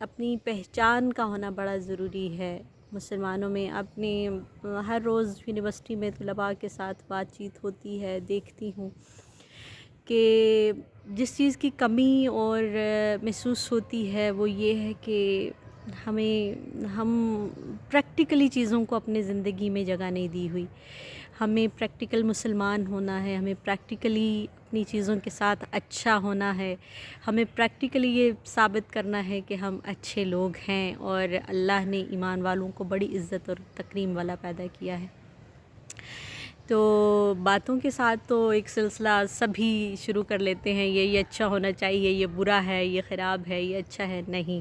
اپنی پہچان کا ہونا بڑا ضروری ہے مسلمانوں میں. اپنے ہر روز یونیورسٹی میں طلباء کے ساتھ بات چیت ہوتی ہے، دیکھتی ہوں کہ جس چیز کی کمی اور محسوس ہوتی ہے وہ یہ ہے کہ ہم پریکٹیکلی چیزوں کو اپنے زندگی میں جگہ نہیں دی ہوئی. ہمیں پریکٹیکل مسلمان ہونا ہے، ہمیں پریکٹیکلی اپنی چیزوں کے ساتھ اچھا ہونا ہے، ہمیں پریکٹیکلی یہ ثابت کرنا ہے کہ ہم اچھے لوگ ہیں اور اللہ نے ایمان والوں کو بڑی عزت اور تکریم والا پیدا کیا ہے. تو باتوں کے ساتھ تو ایک سلسلہ سبھی شروع کر لیتے ہیں، یہ اچھا ہونا چاہیے، یہ برا ہے، یہ خراب ہے، یہ اچھا ہے. نہیں،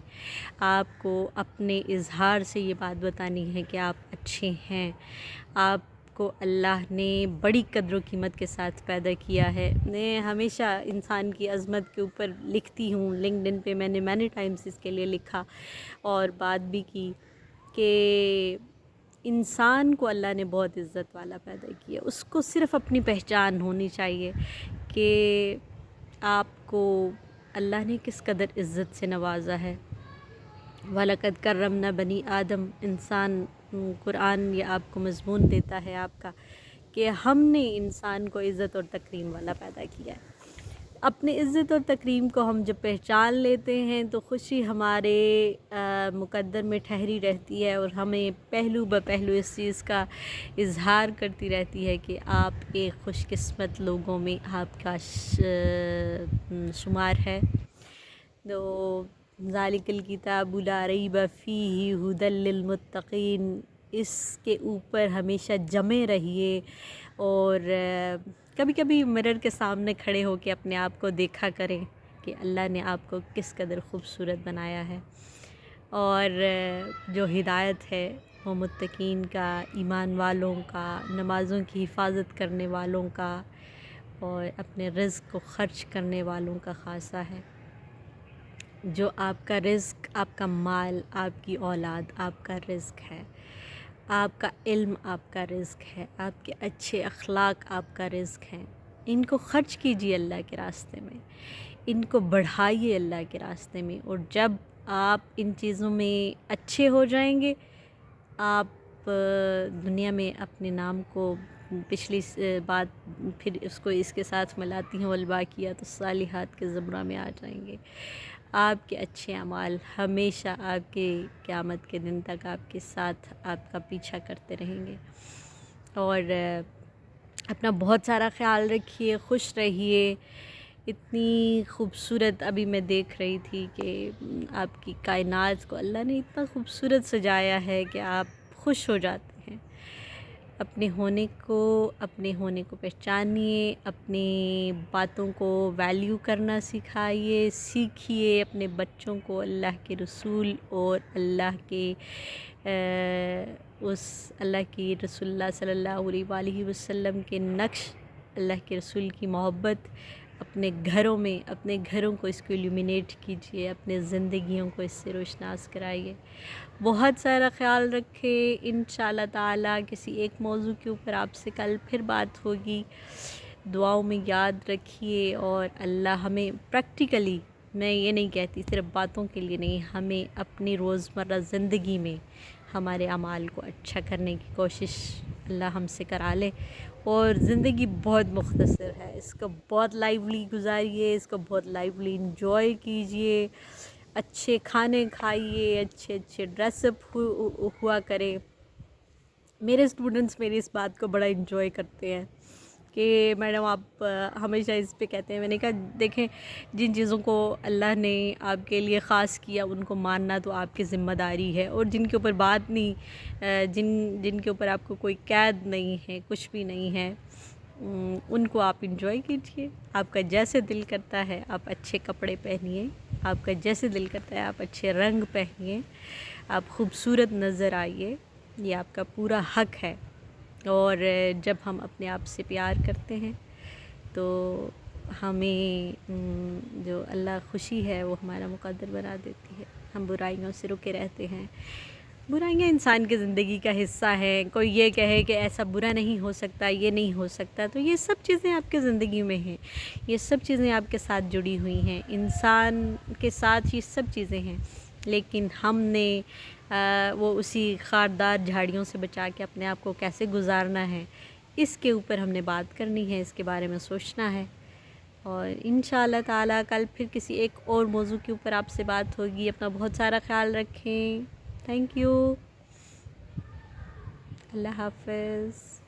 آپ کو اپنے اظہار سے یہ بات بتانی ہے کہ آپ اچھے ہیں. آپ کو اللہ نے بڑی قدر و قیمت کے ساتھ پیدا کیا ہے. میں ہمیشہ انسان کی عظمت کے اوپر لکھتی ہوں، لنکڈ ان پہ میں نے مینی ٹائمز اس کے لیے لکھا اور بات بھی کی کہ انسان کو اللہ نے بہت عزت والا پیدا کیا. اس کو صرف اپنی پہچان ہونی چاہیے کہ آپ کو اللہ نے کس قدر عزت سے نوازا ہے. وَلَقَدْ كَرَّمْنَا بَنِي آدم. انسان، قرآن یہ آپ کو مضمون دیتا ہے آپ کا کہ ہم نے انسان کو عزت اور تکریم والا پیدا کیا ہے. اپنے عزت اور تکریم کو ہم جب پہچان لیتے ہیں تو خوشی ہمارے مقدر میں ٹھہری رہتی ہے اور ہمیں پہلو بہ پہلو اس چیز کا اظہار کرتی رہتی ہے کہ آپ ایک خوش قسمت لوگوں میں آپ کا شمار ہے. تو ذالک الکتاب لا ریب فیہ ھدی للمتقین، اس کے اوپر ہمیشہ جمے رہیے اور کبھی کبھی مرر کے سامنے کھڑے ہو کے اپنے آپ کو دیکھا کریں کہ اللہ نے آپ کو کس قدر خوبصورت بنایا ہے. اور جو ہدایت ہے وہ متقین کا، ایمان والوں کا، نمازوں کی حفاظت کرنے والوں کا اور اپنے رزق کو خرچ کرنے والوں کا خاصہ ہے. جو آپ کا رزق، آپ کا مال، آپ کی اولاد آپ کا رزق ہے، آپ کا علم آپ کا رزق ہے، آپ کے اچھے اخلاق آپ کا رزق ہیں. ان کو خرچ کیجیے اللہ کے راستے میں، ان کو بڑھائیے اللہ کے راستے میں. اور جب آپ ان چیزوں میں اچھے ہو جائیں گے، آپ دنیا میں اپنے نام کو، پچھلی بات پھر اس کو اس کے ساتھ ملاتی ہیں، والباقیات الصالحات کے زمرہ میں آ جائیں گے. آپ کے اچھے اعمال ہمیشہ آپ کے قیامت کے دن تک آپ کے ساتھ آپ کا پیچھا کرتے رہیں گے. اور اپنا بہت سارا خیال رکھیے، خوش رہیے. اتنی خوبصورت ابھی میں دیکھ رہی تھی کہ آپ کی کائنات کو اللہ نے اتنا خوبصورت سجایا ہے کہ آپ خوش ہو جاتے ہیں. اپنے ہونے کو پہچانیے، اپنی باتوں کو ویلیو کرنا سیکھیے. اپنے بچوں کو اللہ کے رسول اور اللہ کے رسول اللہ صلی اللہ علیہ وآلہ وسلم کے نقش، اللہ کے رسول کی محبت اپنے گھروں کو اس کو ایلومینیٹ کیجیے، اپنے زندگیوں کو اس سے روشناس کرائیے. بہت سارا خیال رکھے. انشاءاللہ تعالی کسی ایک موضوع کے اوپر آپ سے کل پھر بات ہوگی. دعاؤں میں یاد رکھیے اور اللہ ہمیں پریکٹیکلی، میں یہ نہیں کہتی صرف باتوں کے لیے نہیں، ہمیں اپنی روزمرہ زندگی میں ہمارے اعمال کو اچھا کرنے کی کوشش اللہ ہم سے کرا لے. اور زندگی بہت مختصر ہے، اس کو بہت لائیولی گزاریے، اس کو بہت لائیولی انجوائے کیجیے. اچھے کھانے کھائیے، اچھے ڈریس اپ ہوا کریں. میرے اسٹوڈنٹس میری اس بات کو بڑا انجوائے کرتے ہیں کہ میڈم آپ ہمیشہ اس پہ کہتے ہیں. میں نے کہا دیکھیں، جن چیزوں کو اللہ نے آپ کے لیے خاص کیا ان کو ماننا تو آپ کی ذمہ داری ہے، اور جن کے اوپر بات نہیں، جن کے اوپر آپ کو کوئی قید نہیں ہے، کچھ بھی نہیں ہے، ان کو آپ انجوائے کیجیے. آپ کا جیسے دل کرتا ہے آپ اچھے کپڑے پہنیے، آپ کا جیسے دل کرتا ہے آپ اچھے رنگ پہنیے، آپ خوبصورت نظر آئیے. یہ آپ کا پورا حق ہے. اور جب ہم اپنے آپ سے پیار کرتے ہیں تو ہمیں جو اللہ خوشی ہے وہ ہمارا مقدر بنا دیتی ہے. ہم برائیوں سے رکے رہتے ہیں. برائیاں انسان کی زندگی کا حصہ ہیں. کوئی یہ کہے کہ ایسا برا نہیں ہو سکتا، یہ نہیں ہو سکتا، تو یہ سب چیزیں آپ کے زندگی میں ہیں، یہ سب چیزیں آپ کے ساتھ جڑی ہوئی ہیں. انسان کے ساتھ یہ سب چیزیں ہیں. لیکن ہم نے وہ اسی خاردار جھاڑیوں سے بچا کے اپنے آپ کو کیسے گزارنا ہے، اس کے اوپر ہم نے بات کرنی ہے، اس کے بارے میں سوچنا ہے، اور انشاءاللہ تعالیٰ کل پھر کسی ایک اور موضوع کے اوپر آپ سے بات ہوگی۔ اپنا بہت سارا خیال رکھیں۔ Thank you. اللہ حافظ۔